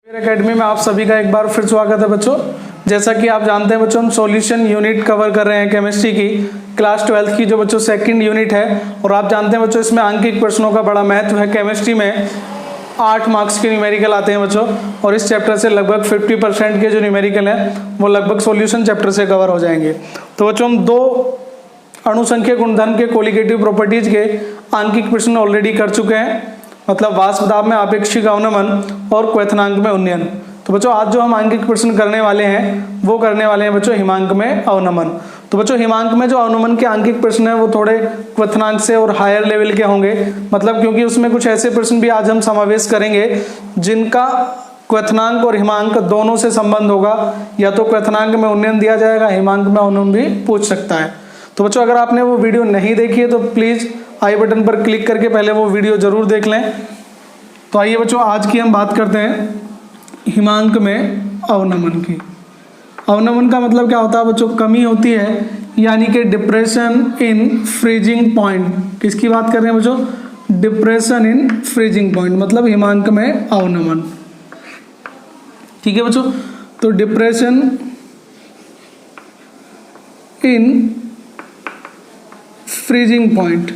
Academy में आप सभी का एक बार फिर स्वागत है बच्चों। जैसा कि आप जानते हैं बच्चों, हम सॉल्यूशन यूनिट कवर कर रहे हैं केमिस्ट्री की क्लास 12th की, जो बच्चों सेकंड यूनिट है। और आप जानते हैं बच्चों, इसमें अंकित प्रश्नों का बड़ा महत्व है। केमिस्ट्री में 8 मार्क्स के न्यूमेरिकल आते हैं बच्चों, और इस चैप्टर से लगभग 50% के जो न्यूमेरिकल हैं वो लगभग सॉल्यूशन चैप्टर से कवर हो जाएंगे। तो बच्चों, हम 2 अणुसंख्यक गुणधर्म के कोलिगेटिव प्रॉपर्टीज के अंकित प्रश्न ऑलरेडी कर चुके हैं, मतलब वाष्प दाब में आपेक्षिक अवनमन और क्वथनांक में उन्नयन। तो बच्चों, आज जो हम अंकित प्रश्न करने वाले हैं वो करने वाले हैं बच्चों हिमांक में अवनमन। तो बच्चों, हिमांक में जो अवनमन के अंकित प्रश्न है वो थोड़े क्वथनांक से और हायर लेवल के होंगे, मतलब क्योंकि उसमें कुछ ऐसे प्रश्न भी आज हम समावेश करेंगे जिनका क्वथनांक और हिमांक दोनों से संबंध होगा। या तो क्वथनांक में उन्नयन दिया जाएगा, हिमांक में अवनमन भी पूछ सकता है। तो बच्चों, अगर आपने वो वीडियो नहीं देखी है तो प्लीज आई बटन पर क्लिक करके पहले वो वीडियो जरूर देख लें। तो आइए बच्चों, आज की हम बात करते हैं हिमांक में अवनमन की। अवनमन का मतलब क्या होता है बच्चों? कमी होती है, यानी कि डिप्रेशन इन फ्रीजिंग पॉइंट। किसकी बात कर रहे हैं बच्चों? डिप्रेशन इन फ्रीजिंग पॉइंट, मतलब हिमांक में अवनमन। ठीक है बच्चों, तो डिप्रेशन इन फ्रीजिंग पॉइंट।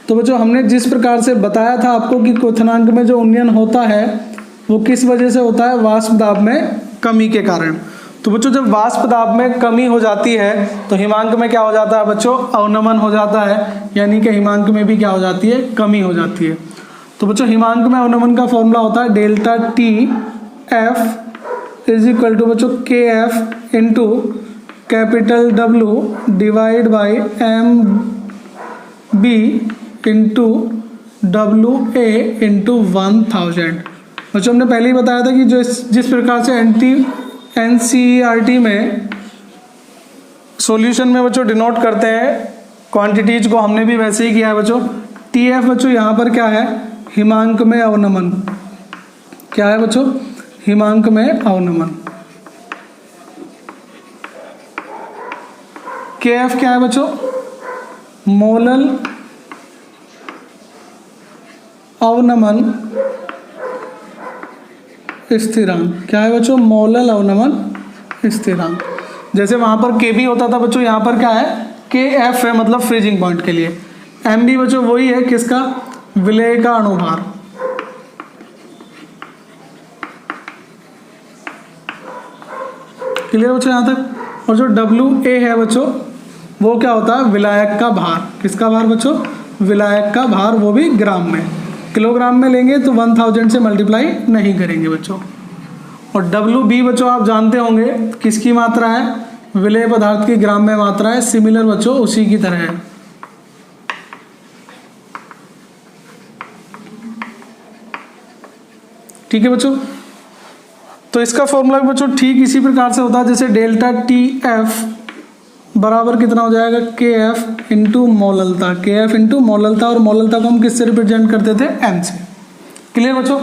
तो बच्चों, हमने जिस प्रकार से बताया था आपको कि क्वथनांक में जो उन्नयन होता है वो किस वजह से होता है? वाष्प दाब में कमी के कारण। तो बच्चों, जब वाष्प दाब में कमी हो जाती है तो हिमांक में क्या हो जाता है बच्चों? अवनमन हो जाता है, यानी कि हिमांक में भी क्या हो जाती है? कमी हो जाती है। तो बच्चों, हिमांक में अवनमन का फॉर्मूला होता है delta T F is equal to बच्चों K F into capital W divide by M B into W A into 1000। बच्चों, हमने पहले ही बताया था कि जो जिस प्रकार से एनसीईआरटी में सॉल्यूशन में बच्चों डिनोट करते हैं क्वांटिटीज को, हमने भी वैसे ही किया है बच्चों। टीएफ बच्चों यहाँ पर क्या है? हिमांक में अवनमन। क्या है बच्चों? हिमांक में अवनमन। केएफ क्या है बच्चों? मोलल अवनमन स्थिरांक। क्या है बच्चों? मोलल अवनमन स्थिरांक। जैसे वहां पर के बी होता था बच्चों, यहाँ पर क्या है? के एफ है, मतलब फ्रीजिंग पॉइंट के लिए। एम बी बच्चों वही है, किसका? विलेय का अणुभार। क्लियर बच्चों यहाँ तक? और जो डब्ल्यू ए है बच्चों वो क्या होता है? विलायक का भार। किसका भार बच्चों? विलायक का भार, वो भी ग्राम में। किलोग्राम में लेंगे तो 1000 से मल्टीप्लाई नहीं करेंगे बच्चों। और डब्ल्यू बी बच्चों आप जानते होंगे किसकी मात्रा है? विलेय पदार्थ की ग्राम में मात्रा है। सिमिलर बच्चों उसी की तरह है। ठीक है बच्चों, तो इसका फॉर्मूला बच्चों ठीक इसी प्रकार से होता है जैसे डेल्टा टी एफ बराबर कितना हो जाएगा? K F into मोललता। के एफ इंटू मोललता, और मोललता को हम किससे रिप्रेजेंट करते थे? एम से। क्लियर बच्चों?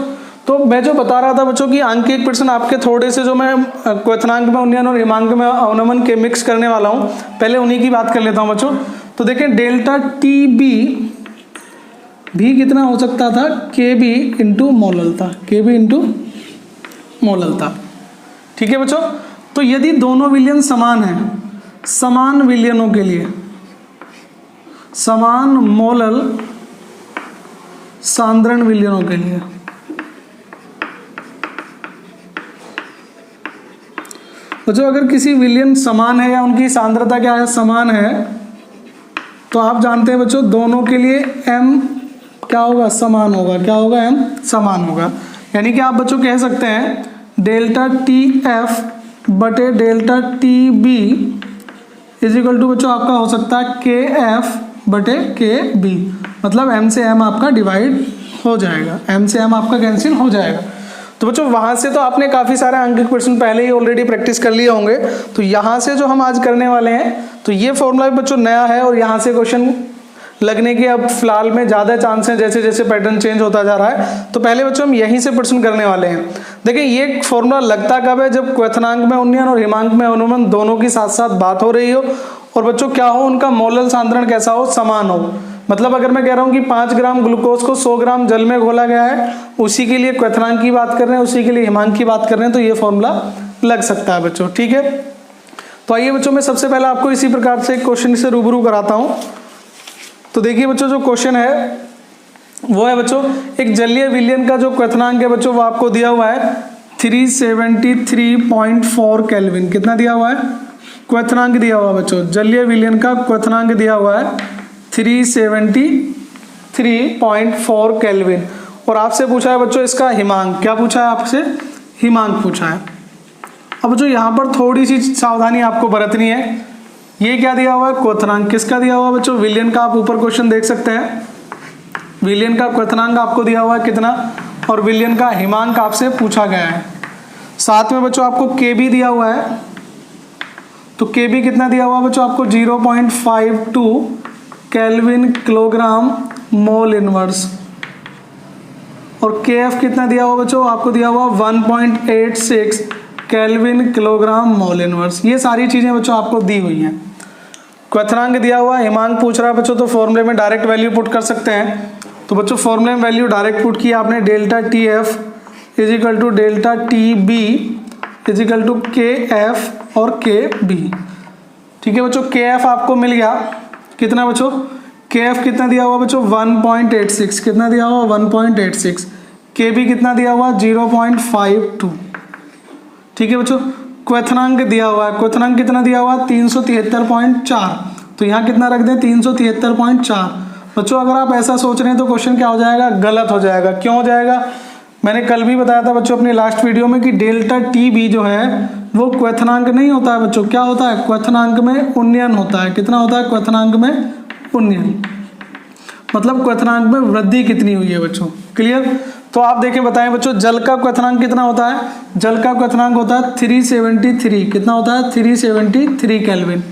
तो मैं जो बता रहा था बच्चों कि अंकित प्रश्न आपके थोड़े से जो मैं क्वथनांक में उन्नयन और हिमांक में अवनमन के मिक्स करने वाला हूँ, पहले उन्हीं की बात कर लेता हूँ बच्चों। तो देखें, डेल्टा टी बी भी कितना हो सकता था? के बी इंटू मोललता। के बी इंटू मोललता। ठीक है बच्चों, तो यदि दोनों विलयन समान हैं, समान विलयनों के लिए समान मोलल सांद्रण विलयनों के लिए बच्चों, अगर किसी विलयन समान है या उनकी सांद्रता क्या है? समान है, तो आप जानते हैं बच्चों दोनों के लिए m क्या होगा? समान होगा। क्या होगा? m समान होगा। यानी कि आप बच्चों कह सकते हैं डेल्टा टी एफ बटे delta T B is equal to बच्चों आपका हो सकता है के एफ बटे के बी, मतलब m से m आपका डिवाइड हो जाएगा, m से m आपका कैंसिल हो जाएगा। तो बच्चों, वहां से तो आपने काफी सारे अंकित क्वेश्चन पहले ही ऑलरेडी प्रैक्टिस कर लिए होंगे। तो यहाँ से जो हम आज करने वाले हैं, तो ये फॉर्मूला भी बच्चों नया है, और यहाँ से क्वेश्चन लगने के अब फिलहाल में ज़्यादा चांस हैं जैसे जैसे पैटर्न चेंज होता जा रहा है। तो पहले बच्चों हम यहीं से प्रश्न करने वाले हैं। देखिए, ये फॉर्मूला लगता कब है? जब क्वथनांक में उन्नयन और हिमांक में अवनमन दोनों की साथ साथ बात हो रही हो, और बच्चों क्या हो? उनका मोलल सांद्रण कैसा हो? समान हो। मतलब अगर मैं कह रहा हूँ कि 5 ग्राम ग्लूकोज को 100 ग्राम जल में घोला गया है, उसी के लिए क्वथनांक की बात कर रहे हैं, उसी के लिए हिमांक की बात कर रहे हैं, तो ये फॉर्मूला लग सकता है बच्चों। ठीक है, तो आइए बच्चों मैं सबसे पहले आपको इसी प्रकार से एक क्वेश्चन से रूबरू कराता हूँ। तो देखिए बच्चों, जो क्वेश्चन है वो है बच्चों, एक जलीय विलयन का जो क्वथनांक है बच्चों वो आपको दिया हुआ है 373.4 केल्विन। कितना दिया हुआ है? क्वथनांक दिया हुआ है बच्चों, जलीय विलयन का क्वथनांक दिया हुआ है 373.4 केल्विन। और आपसे पूछा है बच्चों इसका हिमांक। क्या पूछा है आपसे? हिमांक पूछा है। अब जो यहाँ पर थोड़ी सी सावधानी आपको बरतनी है, ये क्या दिया हुआ है? क्वथनांक। किसका दिया हुआ है बच्चों? विलयन का। आप ऊपर क्वेश्चन देख सकते हैं, विलयन का क्वथनांक आपको दिया हुआ है कितना, और विलयन का हिमांक आपसे पूछा गया है। साथ में बच्चों आपको Kb दिया हुआ है, तो Kb कितना दिया हुआ है बच्चों आपको? 0.52 केल्विन किलोग्राम मोल इनवर्स। और Kf कितना दिया हुआ बच्चों? आपको दिया हुआ 1.86 केल्विन किलोग्राम मोल इनवर्स। ये सारी चीजें बच्चों आपको दी हुई हैं। क्वथनांक दिया हुआ, हिमांक पूछ रहा है बच्चों, तो फॉर्मूले में डायरेक्ट वैल्यू पुट कर सकते हैं। तो बच्चों फॉर्मूले में वैल्यू डायरेक्ट पुट की आपने, delta T F is equal to delta T B is equal to K F और के बी। ठीक है बच्चों, के एफ आपको मिल गया कितना बच्चों? के एफ कितना दिया हुआ बच्चों? 1.86। कितना दिया हुआ? 1.86। के बी कितना दिया हुआ? 0.52। ठीक है बच्चों, क्वथनांक दिया हुआ है, क्वथनांक कितना दिया हुआ? 373.4। तो यहाँ कितना रख दें? 373.4। बच्चों अगर आप ऐसा सोच रहे हैं तो क्वेश्चन क्या हो जाएगा? गलत हो जाएगा। क्यों हो जाएगा? मैंने कल भी बताया था बच्चों अपनी लास्ट वीडियो में कि डेल्टा टी बी जो है वो क्वथनांक नहीं होता है बच्चों। क्या होता है? क्वथनांक में उन्नयन होता है। कितना होता है? क्वथनांक में उन्नयन, मतलब क्वथनांक में वृद्धि कितनी हुई है बच्चों। क्लियर? तो आप देखें, बताएं बच्चों, जल का क्वथनांक कितना होता है? जल का क्वथनांक होता है 373। कितना होता है? 373 केल्विन।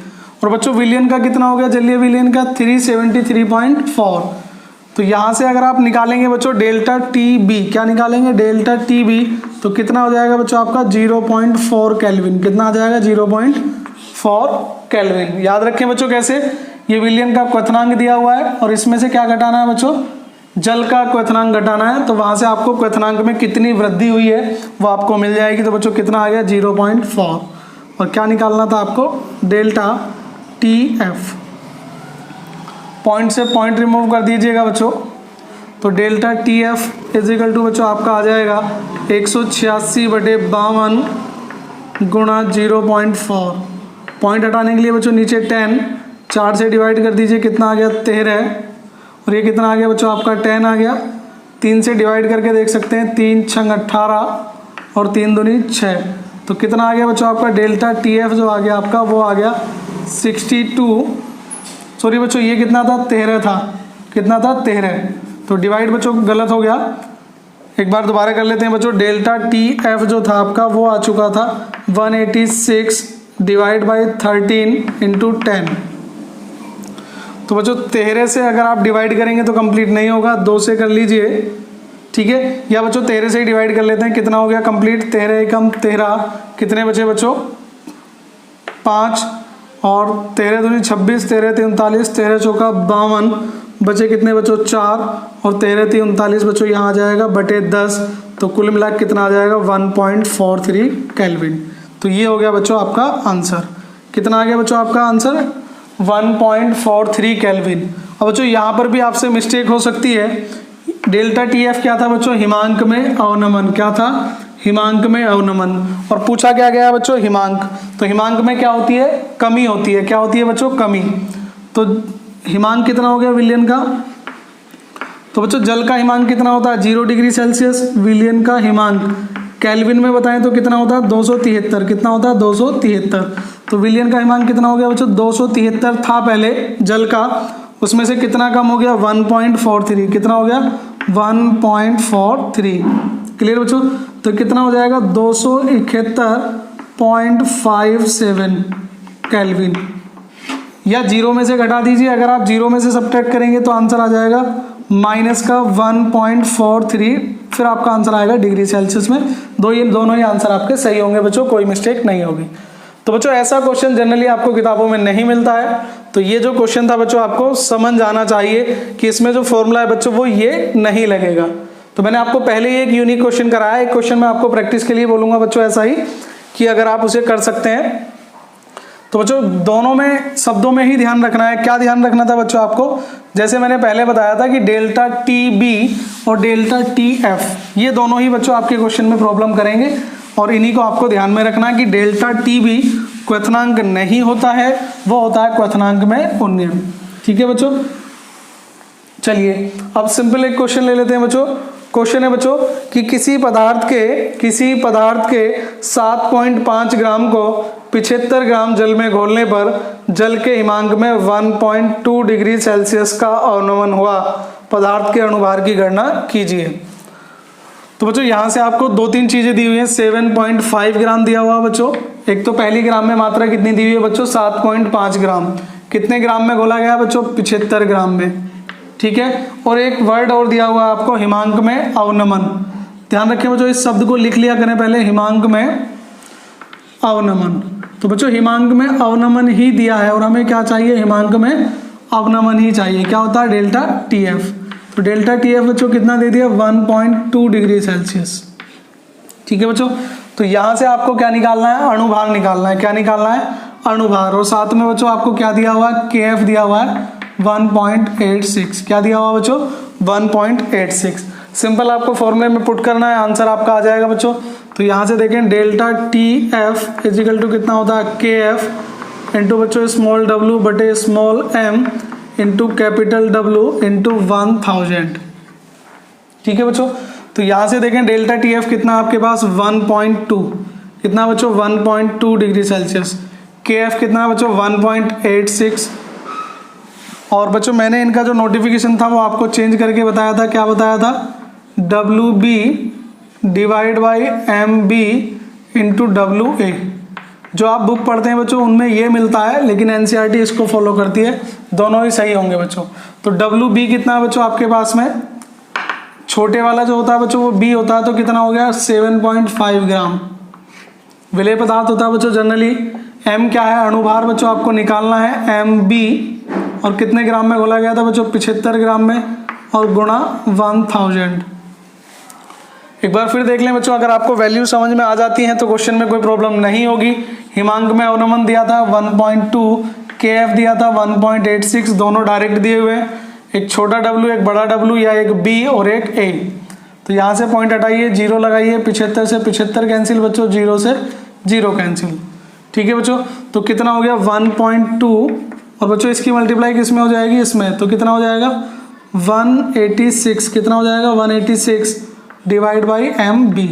और बच्चों विलयन का कितना हो गया? जलीय विलयन का 373.4। तो यहाँ से अगर आप निकालेंगे बच्चों डेल्टा टी बी, क्या निकालेंगे? डेल्टा टी बी, तो कितना हो जाएगा बच्चों आपका? 0.4 केल्विन। कितना आ जाएगा? 0.4 केल्विन। याद रखें बच्चों कैसे, ये विलयन का क्वथनांक दिया हुआ है और इसमें से क्या घटाना है बच्चों? जल का क्वथनांक घटाना है। तो वहां से आपको क्वथनांक में कितनी वृद्धि हुई है वो आपको मिल जाएगी। तो बच्चों कितना आ गया? 0.4। और क्या निकालना था आपको? Delta T F. पॉइंट से पॉइंट रिमूव कर दीजिएगा बच्चों, तो delta T F is equal to बच्चों आपका आ जाएगा 186/52 गुणा 0.4। पॉइंट हटाने के लिए बच्चों नीचे 10, 4 से डिवाइड कर दीजिए, कितना आ गया? 13। और ये कितना आ गया बच्चों आपका? 10 आ गया। 3 से डिवाइड करके देख सकते हैं, 3 छंग 18 और 3 दूनी 6। तो कितना आ गया बच्चों आपका? डेल्टा टी एफ जो आ गया आपका वो आ गया 62। सॉरी बच्चों, ये कितना था? 13 था। कितना था? 13। तो डिवाइड बच्चों गलत हो गया, एक बार दोबारा कर लेते हैं बच्चों। डेल्टा टी एफ जो था आपका वो आ चुका था 186 डिवाइड बाई 13 इंटू 10। तो बच्चों 13 से अगर आप डिवाइड करेंगे तो कंप्लीट नहीं होगा, 2 से कर लीजिए। ठीक है, या बच्चों 13 से ही डिवाइड कर लेते हैं, कितना हो गया कंप्लीट? 13 एकम 13, कितने बचे बच्चों? 5 और 13 दूनी 26, 13 3 39, 13 चौका 52, बचे कितने बच्चों? 4 और 13 3 39 बच्चों यहाँ आ जाएगा बटे 10। तो कुल मिला कितना आ जाएगा? 1.43 केल्विन। तो ये हो गया बच्चों आपका आंसर। कितना आ गया बच्चों आपका आंसर? 1.43 केल्विन। अब बच्चों यहाँ पर भी आपसे मिस्टेक हो सकती है। डेल्टा टी एफ क्या था बच्चों? हिमांक में अवनमन। क्या था? हिमांक में अवनमन। और पूछा क्या गया बच्चों? हिमांक। तो हिमांक में क्या होती है? कमी होती है। क्या होती है बच्चों? कमी। तो हिमांक कितना हो गया विलयन का? तो बच्चों जल का हिमांक कितना होता है? 0 डिग्री सेल्सियस। विलयन का हिमांक केल्विन में बताएं तो कितना होता है? 273। कितना होता है? 273। तो विलयन का हिमांक कितना हो गया बच्चों? 273 था पहले जल का, उसमें से कितना कम हो गया? 1.43। कितना हो गया? 1.43। क्लियर बच्चों? तो कितना हो जाएगा? 271.57 केल्विन। या 0 में से घटा दीजिए, अगर आप 0 में से सब्ट्रैक्ट करेंगे तो आंसर आ जाएगा माइनस का 1.43, फिर आपका आंसर आएगा डिग्री सेल्सियस में। दोनों ही आंसर आपके सही होंगे बच्चों, कोई मिस्टेक नहीं होगी। तो बच्चों ऐसा क्वेश्चन जनरली आपको किताबों में नहीं मिलता है, तो ये जो क्वेश्चन था बच्चों आपको समझ जाना चाहिए कि इसमें जो फॉर्मूला है बच्चों वो ये नहीं लगेगा। तो मैंने आपको पहले ही एक यूनिक क्वेश्चन कराया, एक क्वेश्चन मैं आपको प्रैक्टिस के लिए बोलूंगा बच्चों ऐसा ही कि अगर आप उसे कर सकते हैं तो बच्चों दोनों में शब्दों में ही ध्यान रखना है। क्या ध्यान रखना था बच्चों आपको, जैसे मैंने पहले बताया था कि डेल्टा टी बी और डेल्टा टी एफ ये दोनों ही बच्चों आपके क्वेश्चन में प्रॉब्लम करेंगे और इन्हीं को आपको ध्यान में रखना है कि डेल्टा टी बी क्वथनांक नहीं होता है, वो होता है क्वथनांक में उन्नयन। ठीक है बच्चों, चलिए अब सिंपल एक क्वेश्चन ले लेते हैं बच्चों। क्वेश्चन है बच्चों कि किसी पदार्थ के 7.5 ग्राम को 75 ग्राम जल में घोलने पर जल के हिमांक में 1.2 डिग्री सेल्सियस का अवनमन हुआ, पदार्थ के अणुभार की गणना कीजिए। तो बच्चों यहाँ से आपको 2-3 चीजें दी हुई हैं। 7.5 ग्राम दिया हुआ बच्चों, एक तो पहली ग्राम में मात्रा कितनी दी हुई है बच्चों 7.5 ग्राम, कितने ग्राम में घोला गया बच्चों 75 ग्राम में। ठीक है, और एक वर्ड और दिया हुआ है आपको हिमांक में अवनमन। ध्यान रखें बच्चों, इस शब्द को लिख लिया करें पहले, हिमांक में अवनमन। तो बच्चों हिमांक में अवनमन ही दिया है और हमें क्या चाहिए, हिमांक में अवनमन ही चाहिए। क्या होता है डेल्टा टी एफ। तो डेल्टा टी एफ बच्चों कितना दे दिया 1.2 डिग्री सेल्सियस। ठीक है बच्चों, तो यहां से आपको क्या निकालना है, अणुभार निकालना है। क्या निकालना है, अणुभार। और साथ में बच्चों आपको क्या दिया हुआ है, के एफ दिया हुआ है 1.86। क्या दिया हुआ बच्चों 1.86। सिंपल आपको फॉर्मूले में पुट करना है, आंसर आपका आ जाएगा बच्चों। तो यहाँ से देखें delta T F equal to कितना होता है के एफ इंटू बच्चों स्मॉल डब्ल्यू बटे small M into capital W into 1000। ठीक है बच्चों, तो यहाँ से देखें डेल्टा टी एफ कितना आपके पास 1.2, कितना बच्चों 1.2 डिग्री सेल्सियस। के एफ कितना बच्चों 1.86। और बच्चों मैंने इनका जो नोटिफिकेशन था वो आपको चेंज करके बताया था। क्या बताया था, W B divide by M B into W A. जो आप बुक पढ़ते हैं बच्चों उनमें ये मिलता है, लेकिन एनसीईआरटी इसको फॉलो करती है, दोनों ही सही होंगे बच्चों। तो डब्ल्यू बी कितना है बच्चों आपके पास में, छोटे वाला जो होता है बच्चों वो बी होता है, तो कितना हो गया 7.5 ग्राम। विलेय पदार्थ होता है बच्चों जनरली। एम क्या है, अणुभार बच्चों आपको निकालना है एम बी, और कितने ग्राम में घोला गया था बच्चों 75 ग्राम में, और गुणा 1000। एक बार फिर देख लें बच्चों, अगर आपको वैल्यू समझ में आ जाती है तो क्वेश्चन में कोई प्रॉब्लम नहीं होगी। हिमांक में अवनमन दिया था 1.2, के एफ दिया था 1.86, दोनों डायरेक्ट दिए हुए हैं, एक छोटा डब्ल्यू एक बड़ा डब्ल्यू, या एक बी और एक ए। तो यहाँ से पॉइंट हटाइए, 0 लगाइए, 75 से 75 कैंसिल बच्चों, 0 से 0 कैंसिल। ठीक है बच्चों, तो कितना हो गया 1.2, और बच्चों इसकी मल्टीप्लाई किस में हो जाएगी, इसमें, तो कितना हो जाएगा 186। कितना हो जाएगा 186 डिवाइड बाई एम बी।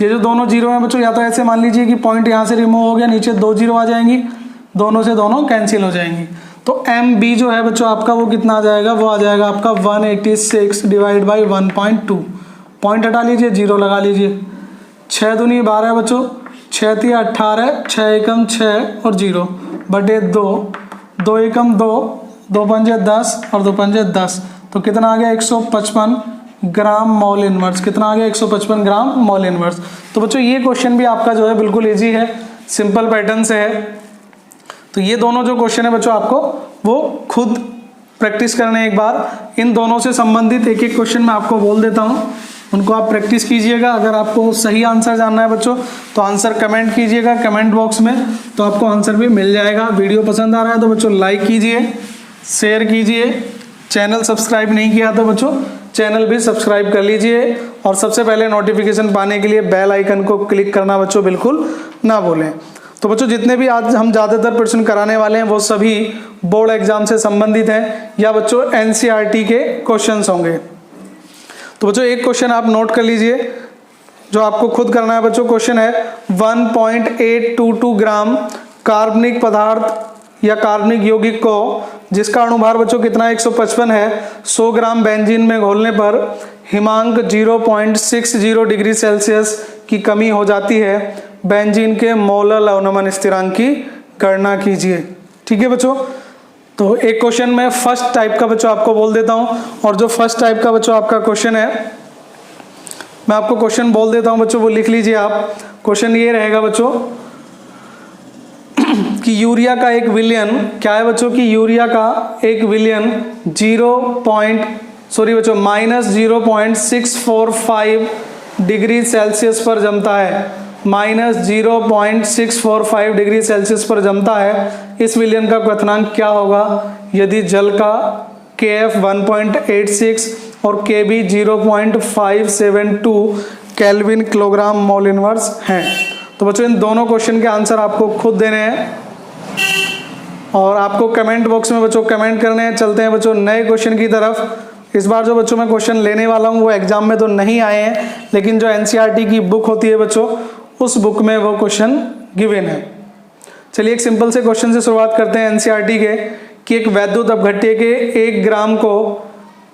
ये जो दोनों जीरो हैं बच्चों, या तो ऐसे मान लीजिए कि पॉइंट यहाँ से रिमूव हो गया, नीचे 2 जीरो आ जाएंगी, दोनों से दोनों कैंसिल हो जाएंगी। तो एम बी जो है बच्चों आपका वो कितना आ जाएगा, वो आ जाएगा आपका 186 डिवाइड बाई 1.2। पॉइंट हटा लीजिए, 0 लगा लीजिए। 6 दूनी 12 बच्चों, 6 3 18, 6 एकम 6 और 0 बटे 2, 2 एकम 2, 2 पंजे 10 और 2 पंजे 10। तो कितना आ गया 155 ग्राम मोल इनवर्स। कितना आ गया 155 ग्राम मोल इनवर्स। तो बच्चों ये क्वेश्चन भी आपका जो है बिल्कुल इजी है, सिंपल पैटर्न से है। तो ये दोनों जो क्वेश्चन है बच्चों आपको वो खुद प्रैक्टिस करने एक बार। इन दोनों से संबंधित एक एक क्वेश्चन मैं आपको बोल देता हूँ, उनको आप प्रैक्टिस कीजिएगा। अगर आपको सही आंसर जानना है बच्चों तो आंसर कमेंट कीजिएगा कमेंट बॉक्स में, तो आपको आंसर भी मिल जाएगा। वीडियो पसंद आ रहा है तो बच्चों लाइक कीजिए, शेयर कीजिए। चैनल सब्सक्राइब नहीं किया तो बच्चों चैनल भी सब्सक्राइब कर लीजिए, और सबसे पहले नोटिफिकेशन पाने के लिए बेल आइकन को क्लिक करना बच्चों बिल्कुल ना भूलें। तो बच्चों जितने भी आज हम ज़्यादातर प्रश्न कराने वाले हैं वो सभी बोर्ड एग्जाम से संबंधित हैं, या बच्चों एनसीईआरटी के क्वेश्चंस होंगे। तो बच्चों एक क्वेश्चन आप नोट कर लीजिए जो आपको खुद करना है बच्चों। क्वेश्चन है 1.822 ग्राम कार्बनिक पदार्थ या कार्बनिक यौगिक को, जिसका अणुभार बच्चों कितना 155 है, 100 ग्राम बेंजीन में घोलने पर हिमांक 0.60 डिग्री सेल्सियस की कमी हो जाती है, बेंजीन के मोलर अवनमन स्थिरांक की गणना कीजिए। ठीक है बच्चों, तो एक क्वेश्चन मैं फर्स्ट टाइप का बच्चों आपको बोल देता हूं, और जो फर्स्ट टाइप का बच्चों आपका क्वेश्चन है मैं आपको क्वेश्चन बोल देता हूं बच्चों, वो लिख लीजिए आप। क्वेश्चन ये रहेगा बच्चों कि यूरिया का 1 विलियन क्या है बच्चों, कि यूरिया का 1 विलियन -0.645 डिग्री सेल्सियस पर जमता है, -0.645 डिग्री सेल्सियस पर जमता है। इस विलियन का क्वथनांक क्या होगा यदि जल का Kf 1.86 और Kb 0.572 kelvin kilogram mole inverse हैं। तो बच्चों इन दोनों क्वेश्चन के आंसर आपको खुद देने हैं और आपको कमेंट बॉक्स में बच्चों कमेंट करने हैं। चलते हैं बच्चों नए क्वेश्चन की तरफ। इस बार जो बच्चों मैं क्वेश्चन लेने वाला हूँ वो एग्जाम में तो नहीं आए हैं, लेकिन जो एनसीईआरटी की बुक होती है बच्चों उस बुक में वो क्वेश्चन गिवन है। चलिए एक सिंपल से क्वेश्चन से शुरुआत करते हैं एनसीईआरटी के, कि एक वैद्युत अपघट्य के 1 ग्राम को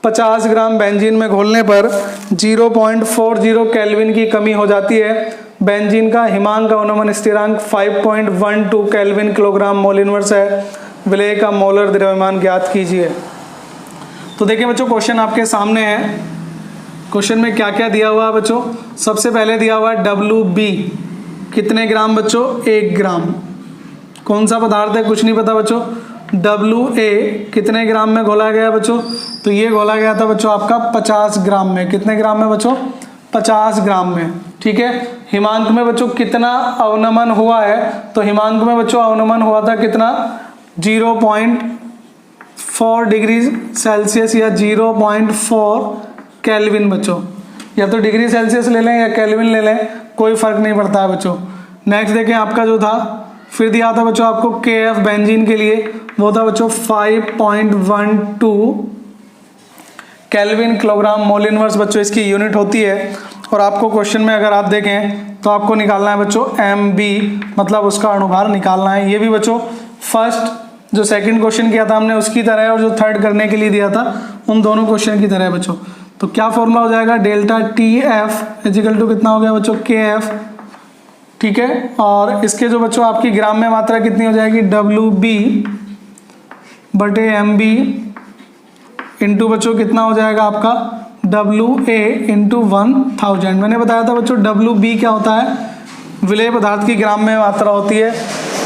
50 ग्राम बेंजीन में घोलने पर 0.40 केल्विन की कमी हो जाती है। बेंजीन का हिमांक अवनमन स्थिरांक 5.12 केल्विन किलोग्राम मोल इनवर्स है। विलेय का मोलर द्रव्यमान ज्ञात कीजिए। तो देखिए बच्चों क्वेश्चन आपके सामने है। क्वेश्चन में क्या क्या दिया हुआ है बच्चों, सबसे पहले दिया हुआ है WB कितने ग्राम बच्चों, 1 ग्राम। कौन सा पदार्थ है कुछ नहीं पता बच्चों। WA कितने ग्राम में घोला गया बच्चों, तो ये घोला गया था बच्चों आपका 50 ग्राम में। कितने ग्राम में बच्चों, 50 ग्राम में। ठीक है, हिमांक में बच्चों कितना अवनमन हुआ है, तो हिमांक में बच्चों अवनमन हुआ था कितना, 0.4 डिग्री सेल्सियस या 0.4 केल्विन बच्चों। या तो डिग्री सेल्सियस ले लें या केल्विन ले लें, कोई फर्क नहीं पड़ता है बच्चों। नेक्स्ट देखें आपका जो था, फिर दिया था बच्चों आपको KF बेंजीन के लिए, वो था बच्चों 5.12 केल्विन किलोग्राम मोल इनवर्स बच्चों इसकी यूनिट होती है। और आपको क्वेश्चन में अगर आप देखें तो आपको निकालना है बच्चों MB, मतलब उसका अणुभार निकालना है। ये भी बच्चों फर्स्ट जो सेकंड क्वेश्चन किया था हमने उसकी तरह है, और जो थर्ड करने के लिए दिया था उन दोनों क्वेश्चन की तरह है बच्चों। तो क्या फॉर्मूला हो जाएगा, डेल्टा TF इजिकल टू कितना हो गया बच्चों, KF। ठीक है, और इसके जो बच्चों आपकी ग्राम में मात्रा कितनी हो जाएगी, WB बटे MB इंटू बच्चों कितना हो जाएगा आपका WA इंटू 1000। मैंने बताया था बच्चों WB क्या होता है, विलेय पदार्थ की ग्राम में मात्रा होती है।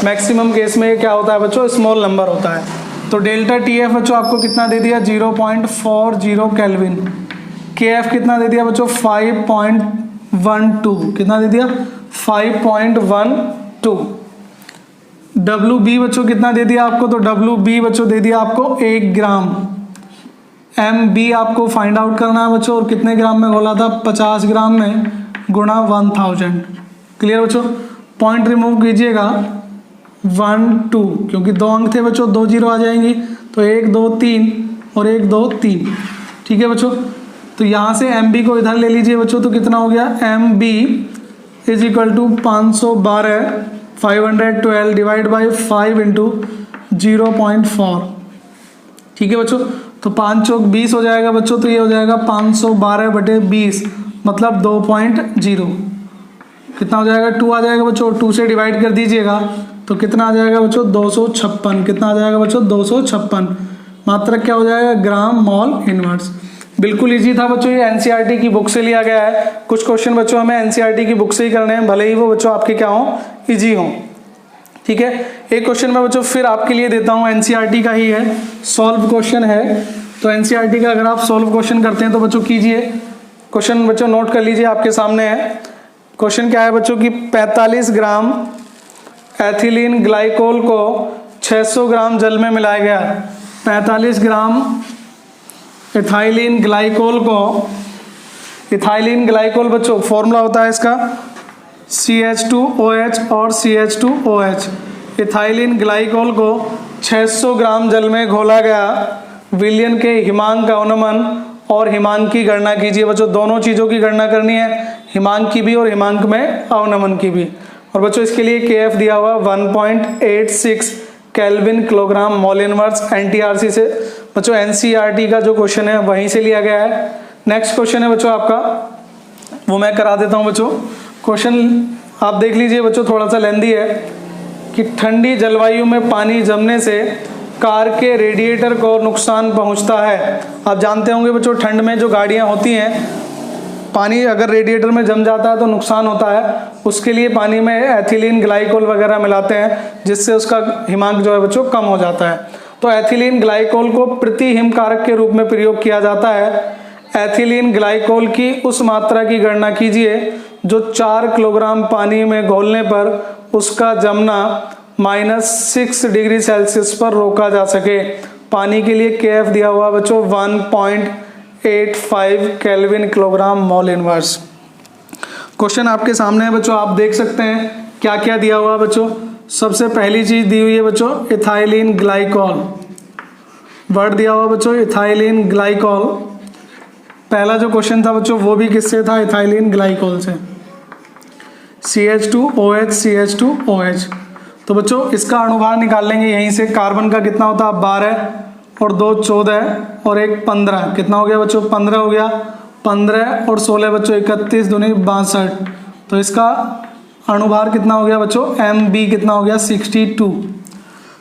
मैक्सिमम केस में क्या होता है बच्चों, स्मॉल नंबर होता है। तो डेल्टा TF बच्चों आपको कितना दे दिया, 0.40 केल्विन। KF कितना दे दिया बच्चों, 5.12। कितना दे दिया, 5.12। WB बच्चों कितना दे दिया आपको, तो WB बच्चों दे दिया आपको 1 ग्राम। MB आपको फाइंड आउट करना है बच्चों, और कितने ग्राम में घोला था, 50 ग्राम में गुणा 1000। क्लियर बच्चों, पॉइंट रिमूव कीजिएगा 1 2, क्योंकि 2 अंक थे बच्चों, 2 0 आ जाएंगी, तो 1 2 3 और 1 2 3। ठीक है बच्चों, तो यहाँ से MB को इधर ले लीजिए बच्चों, तो कितना हो गया, MB is equal to 512 divide by 5 into 0.4। ठीक है बच्चों, तो 5 चौक 20 हो जाएगा बच्चों, तो ये हो जाएगा 512 बटे 20 मतलब 2.0। कितना हो जाएगा, 2 आ जाएगा बच्चों, 2 से डिवाइड कर दीजिएगा तो कितना आ जाएगा बच्चों, 256। कितना आ जाएगा बच्चों, 256। मात्रक क्या हो जाएगा, ग्राम मोल इनवर्स। बिल्कुल इजी था बच्चों, ये एनसीईआरटी की बुक से लिया गया है। कुछ क्वेश्चन बच्चों हमें एनसीईआरटी की बुक से ही करने हैं, भले ही वो बच्चों आपके क्या हो, इजी हो। ठीक है, एक क्वेश्चन मैं बच्चों फिर आपके लिए देता हूँ, एनसीईआरटी का ही है, सॉल्व क्वेश्चन है। तो एनसीईआरटी का अगर आप सॉल्व क्वेश्चन करते हैं तो बच्चों कीजिए। क्वेश्चन बच्चों नोट कर लीजिए, आपके सामने है। क्वेश्चन क्या है बच्चों की 45 ग्राम एथिलीन ग्लाइकोल को 600 ग्राम जल में मिलाया गया। 45 ग्राम इथाइलिन ग्लाइकोल को, इथाइलिन ग्लाइकोल बच्चों फॉर्मूला होता है इसका CH2OH और CH2OH। इथाइलिन ग्लाइकोल को 600 ग्राम जल में घोला गया। विलयन के हिमांक अवनमन और हिमांक की गणना कीजिए बच्चों। दोनों चीज़ों की गणना करनी है, हिमांक की भी और हिमांक में अवनमन की भी। और बच्चों इसके लिए KF दिया हुआ 1.86 केल्विन किलोग्राम मोल इनवर्स। एनटीआरसी से बच्चों एनसीईआरटी का जो क्वेश्चन है वहीं से लिया गया है। नेक्स्ट क्वेश्चन है बच्चों आपका, वो मैं करा देता हूं बच्चों। क्वेश्चन आप देख लीजिए बच्चों, थोड़ा सा लेंदी है कि ठंडी जलवायु में पानी जमने से कार के रेडिएटर को नुकसान पहुंचता है। आप जानते होंगे बच्चों, ठंड में जो गाड़ियां होती हैं पानी अगर रेडिएटर में जम जाता है तो नुकसान होता है, उसके लिए पानी में एथिलीन ग्लाइकोल वगैरह मिलाते हैं जिससे उसका हिमांक जो है बच्चों कम हो जाता है। तो एथिलीन ग्लाइकोल को प्रतिहिम कारक के रूप में प्रयोग किया जाता है। एथिलीन ग्लाइकोल की उस मात्रा की गणना कीजिए जो 4 किलोग्राम पानी में घोलने पर उसका जमना -6 डिग्री सेल्सियस पर रोका जा सके। पानी के लिए KF दिया हुआ बच्चों 1.85 kelvin kilogram mole inverse. Question आपके सामने है बच्चों, आप देख सकते हैं क्या क्या दिया हुआ बच्चों। सबसे पहली चीज दी हुई है बच्चों इथाइलिन ग्लाइकोल, वर्ड दिया हुआ बच्चों इथाइलिन ग्लाइकोल। पहला जो क्वेश्चन था बच्चों वो भी किससे था, इथाइलिन ग्लाइकोल से, CH2OH CH2OH। तो बच्चों इसका अणुभार निकाल लेंगे यहीं से। कार्बन का कितना होता है 12 और 2 14 और 1 15, कितना हो गया बच्चों 15 हो गया। 15 और 16 बच्चों 31 दूनी 62। तो इसका अणुभार कितना हो गया बच्चों Mb कितना हो गया 62।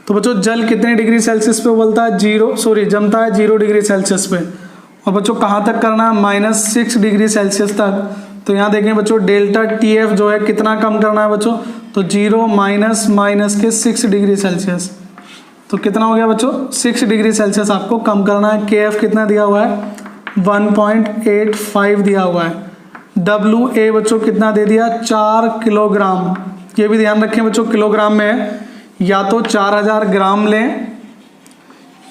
तो बच्चों जल कितने डिग्री सेल्सियस पे उबलता है, जमता है 0 डिग्री सेल्सियस पे। और बच्चों कहाँ तक करना है, -6 डिग्री सेल्सियस तक। तो यहाँ देखें बच्चों डेल्टा TF जो है कितना कम करना है बच्चों, तो 0 माइनस के 6 डिग्री सेल्सियस। तो कितना हो गया बच्चों 6 डिग्री सेल्सियस आपको कम करना है। KF कितना दिया हुआ है 1.85 दिया हुआ है। WA बच्चों कितना दे दिया 4 किलोग्राम। ये भी ध्यान रखें बच्चों किलोग्राम में है, या तो 4000 ग्राम लें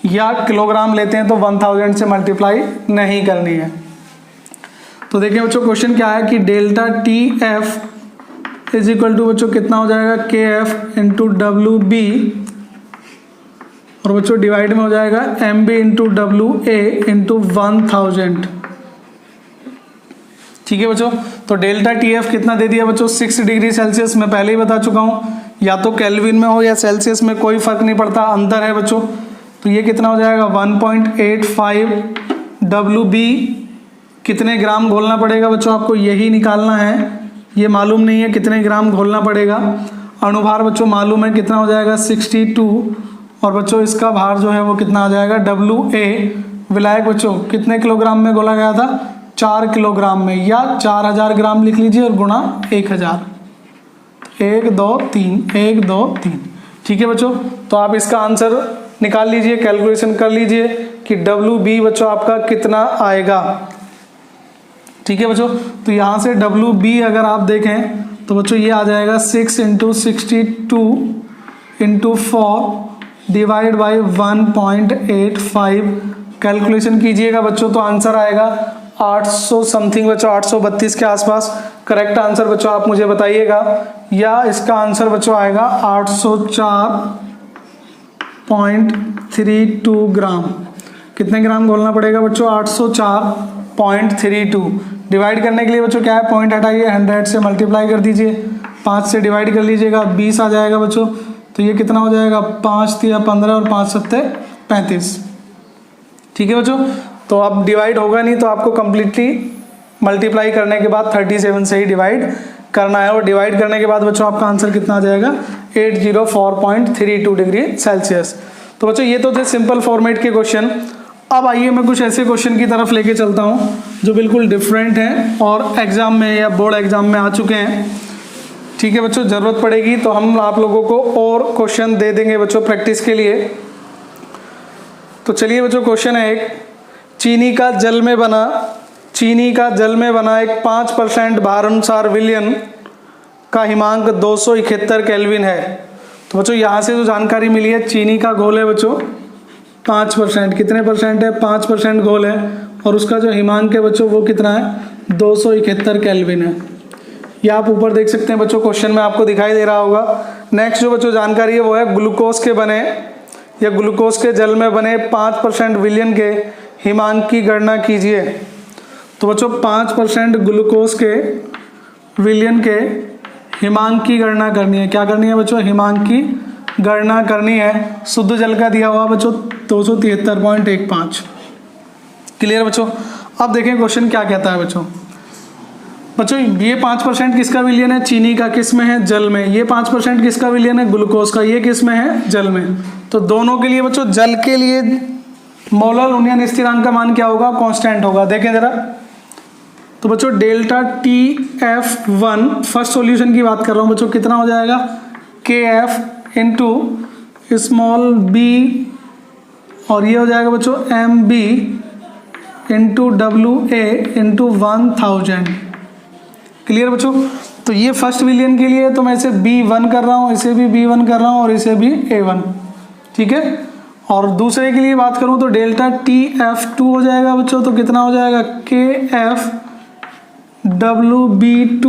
या किलोग्राम लेते हैं तो 1000 से मल्टीप्लाई नहीं करनी है। तो देखिए बच्चों क्वेश्चन क्या है कि delta TF is equal to बच्चों कितना हो जाएगा KF इंटू WB, और बच्चों डिवाइड में हो जाएगा MB इंटू WA इंटू 1000। ठीक है बच्चों, तो डेल्टा TF कितना दे दिया बच्चों 6 डिग्री सेल्सियस। मैं पहले ही बता चुका हूँ, या तो केल्विन में हो या सेल्सियस में कोई फर्क नहीं पड़ता, अंतर है बच्चों। तो ये कितना हो जाएगा 1.85। WB कितने ग्राम घोलना पड़ेगा बच्चों, आपको यही निकालना है, ये मालूम नहीं है कितने ग्राम घोलना पड़ेगा। अणुभार बच्चों मालूम है कितना हो जाएगा 62, और बच्चों इसका भार जो है वो कितना आ जाएगा WA। विलायक बच्चों कितने किलोग्राम में घोला गया था 4 किलोग्राम में, या 4000 ग्राम लिख लीजिए और गुणा 1000, 1 2 3 1 2 3। ठीक है बच्चों, तो आप इसका आंसर निकाल लीजिए, कैलकुलेशन कर लीजिए कि WB बच्चों आपका कितना आएगा। ठीक है बच्चों, तो यहाँ से WB अगर आप देखें तो बच्चों ये आ जाएगा 6 into 62 into 4 divide by 1.85। Calculation कीजिएगा बच्चों तो आंसर आएगा 800 समथिंग बच्चों, 832 के आसपास। करेक्ट आंसर बच्चों आप मुझे बताइएगा, या इसका आंसर बच्चों आएगा 804.32 ग्राम। कितने ग्राम घोलना पड़ेगा बच्चों 804.32। डिवाइड करने के लिए बच्चों क्या है, पॉइंट हटाइए, 100 से मल्टीप्लाई कर दीजिए, 5 से डिवाइड कर लीजिएगा, 20 आ जाएगा बच्चों। तो ये कितना हो जाएगा 5 3 15 और 5 7 35। ठीक है बच्चों, तो अब डिवाइड होगा नहीं तो आपको कंप्लीटली मल्टीप्लाई करने के बाद 37 से ही डिवाइड करना है, और डिवाइड करने के बाद बच्चों आपका आंसर कितना आ जाएगा 804.32 डिग्री सेल्सियस। तो बच्चों ये तो थे सिंपल फॉर्मेट के क्वेश्चन। अब आइए मैं कुछ ऐसे क्वेश्चन की तरफ लेके चलता हूँ जो बिल्कुल डिफरेंट हैं और एग्जाम में या बोर्ड एग्जाम में आ चुके हैं। ठीक है बच्चों, ज़रूरत पड़ेगी तो हम आप लोगों को और क्वेश्चन दे देंगे बच्चों प्रैक्टिस के लिए। तो चलिए बच्चों, क्वेश्चन है एक, चीनी का जल में बना एक 5% भार अनुसार विलयन का हिमांक 271 केल्विन है। तो बच्चों यहाँ से जो जानकारी मिली है, चीनी का घोल है बच्चों 5%, कितने परसेंट है 5% घोल है, और उसका जो हिमांक है बच्चों वो कितना है 271 केल्विन है। ये आप ऊपर देख सकते हैं बच्चों, क्वेश्चन में आपको दिखाई दे रहा होगा। नेक्स्ट जो बच्चों जानकारी है वो है ग्लूकोज के बने या ग्लूकोज के जल में बने 5% विलयन के हिमांक की गणना कीजिए। तो बच्चों 5% ग्लूकोज के विलयन के हिमांक की गणना करनी है। क्या करनी है बच्चों, हिमांक की गणना करनी है। शुद्ध जल का दिया हुआ बच्चों 273.15। क्लियर बच्चों। अब देखें क्वेश्चन क्या कहता है बच्चों। ये 5% किसका विलयन है, चीनी का, किस में है, जल में। ये 5% किसका विलयन है, ग्लूकोज का, ये किस में है, जल में। तो दोनों के लिए बच्चों, जल के लिए मोलर यूनियन स्थिरांक का मान क्या होगा, कांस्टेंट होगा। देखें जरा, तो बच्चों डेल्टा TF1 फर्स्ट सॉल्यूशन की बात कर रहा हूँ बच्चों, कितना हो जाएगा KF इंटू स्मॉल b, और ये हो जाएगा बच्चों MB into WA into 1000। Clear बच्चों? तो ये फर्स्ट विलियन के लिए तो मैं इसे B1 कर रहा हूँ, इसे भी B1 कर रहा हूँ और इसे भी A1, ठीक है। और दूसरे के लिए बात करूँ तो डेल्टा TF2 हो जाएगा बच्चों, तो कितना हो जाएगा KF WB2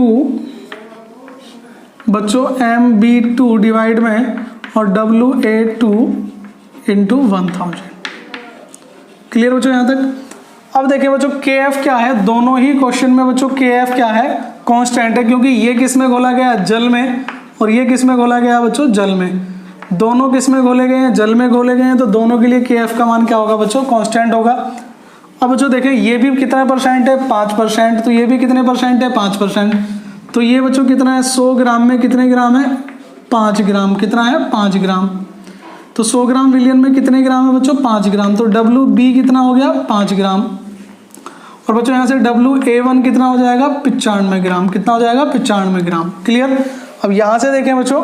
बच्चों MB2 डिवाइड में और WA2 इंटू 1000। क्लियर बच्चों यहाँ तक? अब देखिए बच्चों KF क्या है, दोनों ही क्वेश्चन में बच्चों KF क्या है, कांस्टेंट है, क्योंकि ये किस में घोला गया है, जल में, और ये किस में घोला गया है बच्चों, जल में। दोनों किस में घोले गए हैं, जल में घोले गए हैं, तो दोनों के लिए KF का मान क्या होगा बच्चों, कांस्टेंट होगा। अब बच्चों देखें ये भी कितना परसेंट है, 5%, तो ये भी कितने परसेंट है, 5%। तो ये बच्चों कितना है, 100 ग्राम में कितने ग्राम है, 5 ग्राम। कितना है, 5 ग्राम। तो 100 ग्राम विलियन में कितने ग्राम है बच्चों, 5 ग्राम। तो WB कितना हो गया, 5 ग्राम। और बच्चों यहाँ से WA1 कितना हो जाएगा, 95 ग्राम। कितना हो जाएगा, 95 ग्राम। क्लियर? अब यहाँ से देखें बच्चों,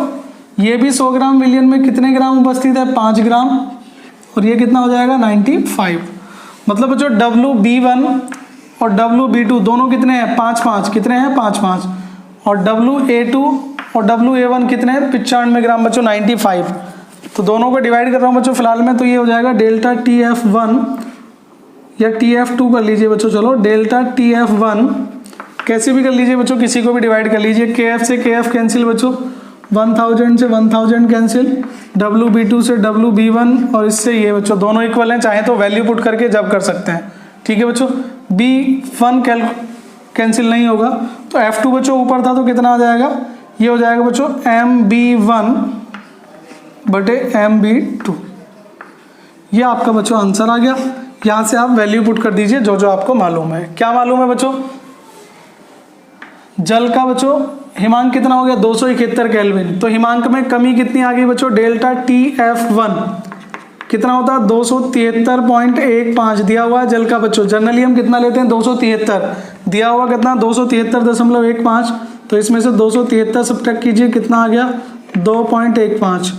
ये भी 100 ग्राम विलियन में कितने ग्राम उपस्थित है, 5 ग्राम, और ये कितना हो जाएगा, 95। मतलब बच्चों WB1 और WB2 दोनों कितने हैं, 5-5। कितने हैं, 5-5। और WA2 और WA1 कितने हैं, 95 ग्राम बच्चों, 95। तो दोनों को डिवाइड कर रहा हूँ बच्चों फिलहाल में, तो ये हो जाएगा डेल्टा TF1 या TF2 कर लीजिए बच्चों, चलो डेल्टा TF1 कैसे भी कर लीजिए बच्चों, किसी को भी डिवाइड कर लीजिए। KF से KF कैंसिल बच्चों, 1000 से 1000 कैंसिल, WB2 से WB1 और इससे ये बच्चों दोनों इक्वल हैं, चाहे तो वैल्यू पुट करके जब कर सकते हैं, ठीक है बच्चों। B1 कैंसिल नहीं होगा, तो F2 बच्चों ऊपर था तो कितना आ जाएगा, ये हो जाएगा बच्चों MB1 बटे MB2। ये आपका बच्चों आंसर आ गया। यहाँ से आप वैल्यू पुट कर दीजिए जो जो आपको मालूम है। क्या मालूम है बच्चों, जल का बच्चों हिमांक कितना हो गया, 271 केल्विन। तो हिमांक में कमी कितनी आ गई बच्चों, डेल्टा TF1 कितना होता है, 273.15 दिया हुआ है जल का बच्चों। जनरली हम कितना लेते हैं, 273 दिया हुआ, कितना 273.15। तो इसमें से 273 सब्ट्रैक्ट कीजिए, कितना आ गया, 2.15।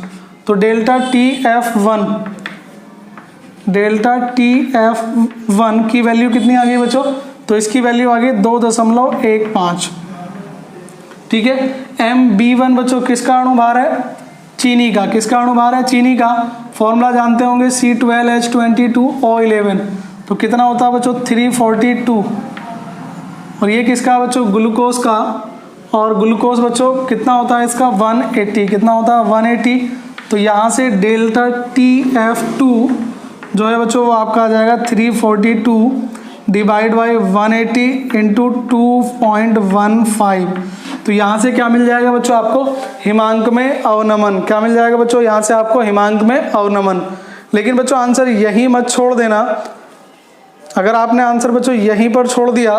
तो डेल्टा TF1 की वैल्यू कितनी आ गई बच्चों, तो इसकी वैल्यू आ गई 2.15, ठीक है। MB1 बच्चों किसका अणुभार है, चीनी का। किसका अणुभार है, चीनी का। फॉर्मूला जानते होंगे C12H22O11, तो कितना होता है बच्चों, 342। और ये किसका बच्चों, ग्लूकोज का। और ग्लूकोज बच्चों कितना होता है इसका, 180। कितना होता है, 180। तो यहाँ से डेल्टा TF2 जो है बच्चों वो आपका आ जाएगा 342 डिवाइड बाई 180 इंटू 2.15। तो यहाँ से क्या मिल जाएगा बच्चों आपको, हिमांक में अवनमन। क्या मिल जाएगा बच्चों, यहाँ से आपको हिमांक में अवनमन। लेकिन बच्चों आंसर यही मत छोड़ देना। अगर आपने आंसर बच्चों यहीं पर छोड़ दिया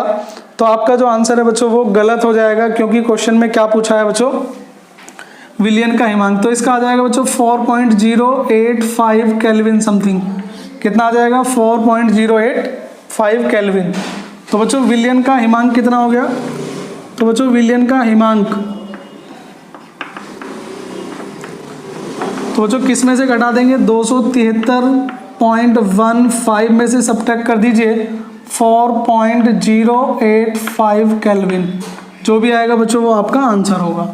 तो आपका जो आंसर है बच्चों वो गलत हो जाएगा, क्योंकि क्वेश्चन में क्या पूछा है बच्चों, विलियन का हिमांक। तो इसका आ जाएगा बच्चों 4.085 केल्विन समथिंग। कितना आ जाएगा, 4.085 केल्विन। तो बच्चों विलियन का हिमांक कितना हो गया, तो बच्चों विलियन का हिमांक, तो बच्चों किस में से घटा देंगे, 273.15 में से सब्ट्रैक्ट कर दीजिए 4.085 केल्विन। जो भी आएगा बच्चों वो आपका आंसर होगा,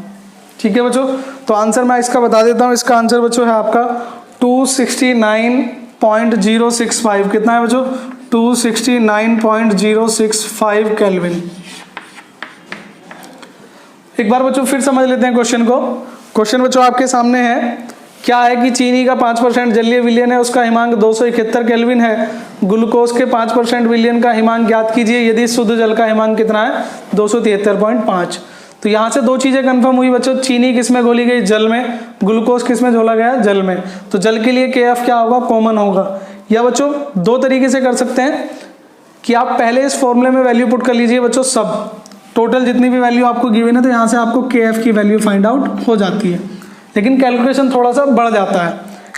ठीक है बच्चों। तो आंसर मैं इसका बता देता हूँ। इसका आंसर बच्चों है आपका 269.065। कितना है बच्चों, 269.065 केल्विन। एक बार बच्चों फिर समझ लेते हैं क्वेश्चन को। क्वेश्चन बच्चों आपके सामने है, क्या है कि चीनी का 5% जलीय विलयन है, उसका हिमांक 271 केल्विन है। ग्लूकोज के 5% विलयन का हिमांक ज्ञात कीजिए यदि शुद्ध जल का हिमांक कितना है, 273.5। तो यहाँ से दो चीजें कंफर्म हुई बच्चों, चीनी किस में घोली गई, जल में। ग्लूकोज किस में घोला गया, जल में। तो जल के लिए KF क्या होगा, कॉमन होगा। या बच्चों दो तरीके से कर सकते हैं कि आप पहले इस फॉर्मूले में वैल्यू पुट कर लीजिए बच्चों, सब टोटल जितनी भी वैल्यू आपको गिवन है, तो यहाँ से आपको KF की वैल्यू फाइंड आउट हो जाती है। लेकिन कैलकुलेशन थोड़ा सा बढ़ जाता है।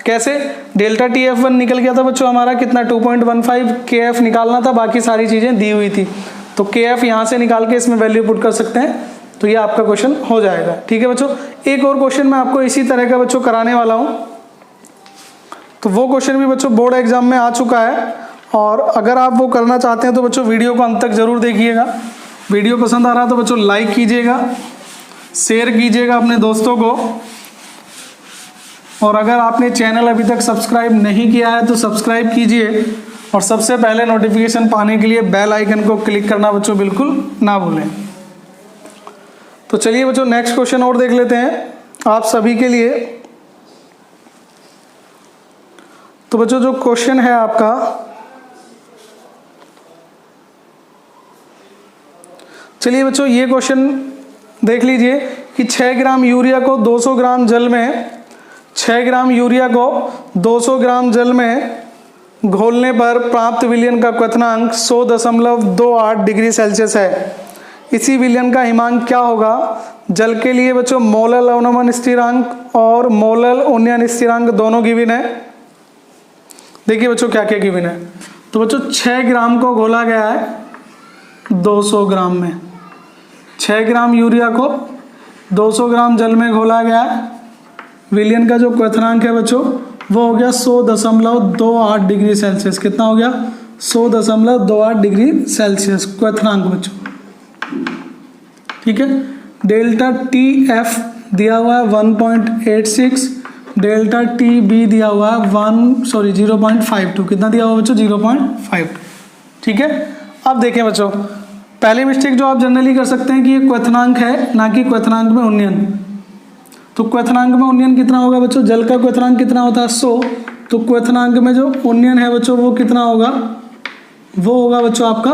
कैसे, डेल्टा TF1 निकल गया था बच्चों हमारा कितना, 2.15। KF निकालना था, बाकी सारी चीजें दी हुई थी। तो के एफ यहाँ से निकाल के इसमें वैल्यू पुट कर सकते हैं, तो ये आपका क्वेश्चन हो जाएगा। ठीक है बच्चों, एक और क्वेश्चन मैं आपको इसी तरह का बच्चों कराने वाला हूँ, तो वो क्वेश्चन भी बच्चों बोर्ड एग्जाम में आ चुका है, और अगर आप वो करना चाहते हैं तो बच्चों वीडियो को अंत तक जरूर देखिएगा। वीडियो पसंद आ रहा है तो बच्चों लाइक कीजिएगा, शेयर कीजिएगा अपने दोस्तों को, और अगर आपने चैनल अभी तक सब्सक्राइब नहीं किया है तो सब्सक्राइब कीजिए, और सबसे पहले नोटिफिकेशन पाने के लिए बेल आइकन को क्लिक करना बच्चों बिल्कुल ना भूलें। तो चलिए बच्चों नेक्स्ट क्वेश्चन और देख लेते हैं आप सभी के लिए। तो बच्चों जो क्वेश्चन है आपका, चलिए बच्चों ये क्वेश्चन देख लीजिए कि 6 ग्राम यूरिया को 200 ग्राम जल में 6 ग्राम यूरिया को 200 ग्राम जल में घोलने पर प्राप्त विलयन का क्वथनांक 100.28 डिग्री सेल्सियस है। इसी विलयन का हिमांक क्या होगा? जल के लिए बच्चों मोलल अवनमन स्थिरांक और मोलल उन्नयन स्थिरांक दोनों गिवन है। देखिए बच्चों क्या क्या गिवन है। तो बच्चों 6 ग्राम को घोला गया है 200 ग्राम में, 6 ग्राम यूरिया को 200 ग्राम जल में घोला गया है। विलयन का जो क्वथनांक है बच्चों वो हो गया 100.28 डिग्री सेल्सियस। कितना हो गया? 100.28 डिग्री सेल्सियस क्वथनांक बच्चों। ठीक है, डेल्टा टी एफ दिया हुआ है 1.86, डेल्टा टी बी दिया हुआ है 0.52। कितना दिया हुआ बच्चों? 0.52। ठीक है, अब देखें बच्चों, पहली मिस्टेक जो आप जनरली कर सकते हैं कि ये क्वथनांक है ना कि क्वथनांक में उन्नयन। तो क्वथनांक में उन्नयन कितना होगा बच्चों? जल का क्वथनांक कितना होता है? 100। तो क्वथनांक में जो उन्नयन है बच्चों वो कितना होगा? वो होगा बच्चों आपका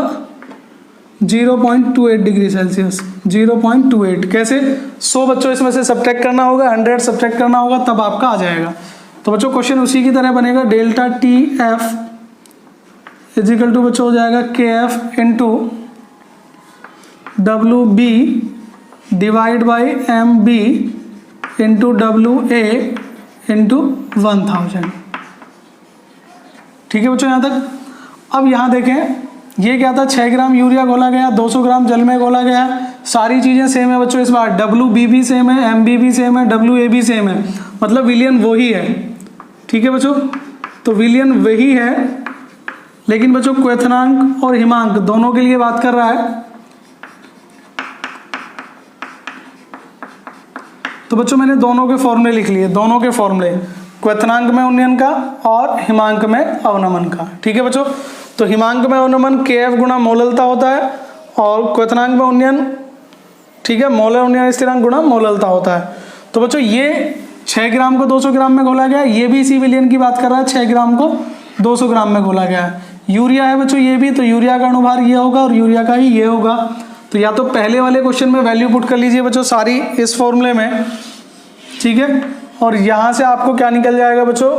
0.28 डिग्री सेल्सियस। 0.28 कैसे? 100 बच्चों इसमें से सब्ट्रैक्ट करना होगा, 100 सब्ट्रैक्ट करना होगा, तब आपका आ जाएगा। तो बच्चों क्वेश्चन उसी की तरह बनेगा। Delta T F equal to बच्चों हो जाएगा K F into W B divide by M B into W A into 1000। ठीक है बच्चों यहाँ तक। अब यहाँ देखें ये क्या था? 6 ग्राम यूरिया घोला गया, 200 ग्राम जल में घोला गया। सारी चीज़ें सेम है बच्चों इस बार। डब्ल्यू बी भी सेम है, एम बी भी सेम है, डब्ल्यू ए भी सेम है, मतलब विलयन वही है। ठीक है बच्चों, तो विलयन वही है, लेकिन बच्चों क्वथनांक और हिमांक दोनों के लिए बात कर रहा है। तो बच्चों मैंने दोनों के फॉर्मूले लिख लिए, दोनों के फॉर्मूले, क्वथनांक में उन्नयन का और हिमांक में अवनमन का। ठीक है बच्चों, तो हिमांक में अवनमन के एफ गुणा मोललता होता है, और क्वथनांक में उन्नयन, ठीक है, मोलल उन्नयन स्थिरांक गुणा मोललता होता है। तो बच्चों ये 6 ग्राम को 200 ग्राम में घोला गया, ये भी इसी विलयन की बात कर रहा है। 6 ग्राम को 200 ग्राम में घोला गया है। यूरिया है बच्चों ये भी, तो यूरिया का अनुभार ये होगा और यूरिया का ही ये होगा। तो या तो पहले वाले क्वेश्चन में वैल्यू पुट कर लीजिए बच्चों सारी इस फॉर्मूले में, ठीक है, और यहाँ से आपको क्या निकल जाएगा बच्चों?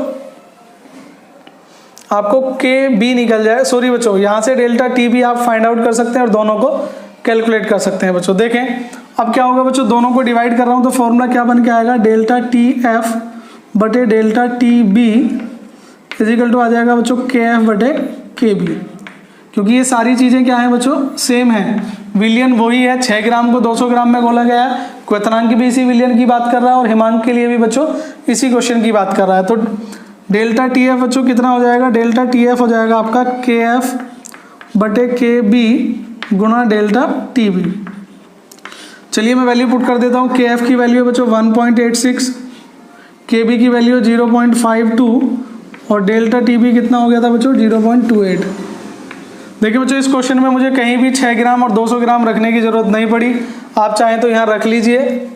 आपको के बी निकल जाए, सॉरी बच्चों, यहाँ से डेल्टा टी भी आप फाइंड आउट कर सकते हैं और दोनों को कैलकुलेट कर सकते हैं बच्चों। देखें अब क्या होगा बच्चों, दोनों को डिवाइड कर रहा हूँ तो फॉर्मूला क्या बन के आएगा? डेल्टा टी एफ बटे delta T B equal to आ जाएगा बच्चों के एफ बटे के बी। क्योंकि ये सारी चीज़ें क्या हैं बच्चों? सेम है, विलयन वही है। 6 ग्राम को 200 ग्राम में घोला गया है, क्वथनांक भी इसी विलयन की बात कर रहा है और हिमांक के लिए भी बच्चों इसी क्वेश्चन की बात कर रहा है। तो डेल्टा टी एफ बच्चों कितना हो जाएगा? डेल्टा टी एफ हो जाएगा आपका के एफ बटे के बी गुणा डेल्टा टी बी। चलिए मैं वैल्यू पुट कर देता हूँ। के एफ की वैल्यू है बच्चों 1.86, के बी की वैल्यू 0.52 और डेल्टा टी बी कितना हो गया था बच्चों? 0.28। देखिए बच्चों इस क्वेश्चन में मुझे कहीं भी 6 ग्राम और 200 ग्राम रखने की ज़रूरत नहीं पड़ी। आप चाहें तो यहाँ रख लीजिए,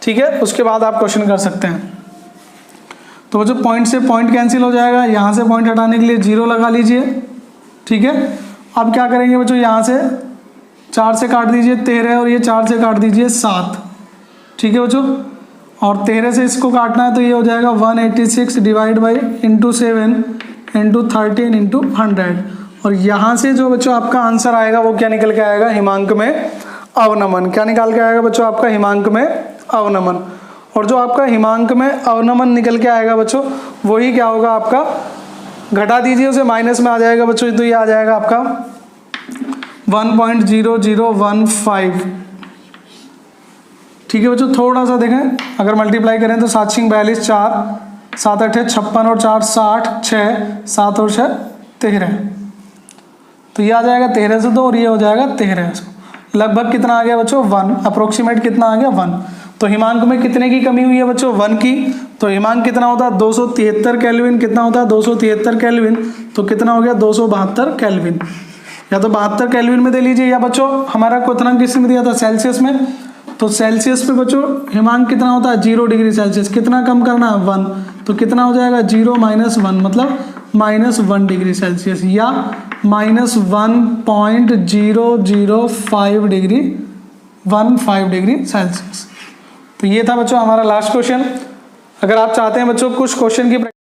ठीक है, उसके बाद आप क्वेश्चन कर सकते हैं। तो बच्चों पॉइंट से पॉइंट कैंसिल हो जाएगा, यहाँ से पॉइंट हटाने के लिए 0 लगा लीजिए, ठीक है। अब क्या करेंगे बच्चों, यहाँ से 4 से काट दीजिए 13 और ये 4 से काट दीजिए 7, ठीक है बच्चों। और 13 से इसको काटना है तो ये हो जाएगा 186 divide by into 7 into 13 into 100। और यहाँ से जो बच्चों आपका आंसर आएगा वो क्या निकल के आएगा? हिमांक में अवनमन। क्या निकाल के आएगा बच्चों? आपका हिमांक में अवनमन। और जो आपका हिमांक में अवनमन निकल के आएगा बच्चों वही क्या होगा आपका? घटा दीजिए उसे, माइनस में आ जाएगा बच्चों, तो ये आ जाएगा आपका 1.0015। ठीक है बच्चों, थोड़ा सा देखें, अगर मल्टीप्लाई करें तो 7 6 42, 4 7 8 56 और 4 60, 6 7 और 6 13। तो ये आ जाएगा 13 से 2 और ये हो जाएगा 13 से। लगभग कितना आ गया बच्चों? 1। अप्रोक्सीमेट कितना आ गया? 1। तो हिमांक में कितने की कमी हुई है बच्चों? 1 की। तो हिमांक कितना होता है? 273 केल्विन। कितना होता है? 273 केल्विन। तो कितना हो गया? 272 केल्विन। या तो 72 केल्विन में दे लीजिए, या बच्चों हमारा क्वेश्चन किस में दिया था? सेल्सियस में। तो सेल्सियस पे बच्चों हिमांक कितना होता है? 0 डिग्री सेल्सियस। कितना कम करना है? 1। तो कितना हो जाएगा? 0 - 1 मतलब -1 डिग्री सेल्सियस, या -1.005 डिग्री 15 डिग्री सेल्सियस। तो ये था बच्चों हमारा लास्ट क्वेश्चन। अगर आप चाहते हैं बच्चों कुछ क्वेश्चन की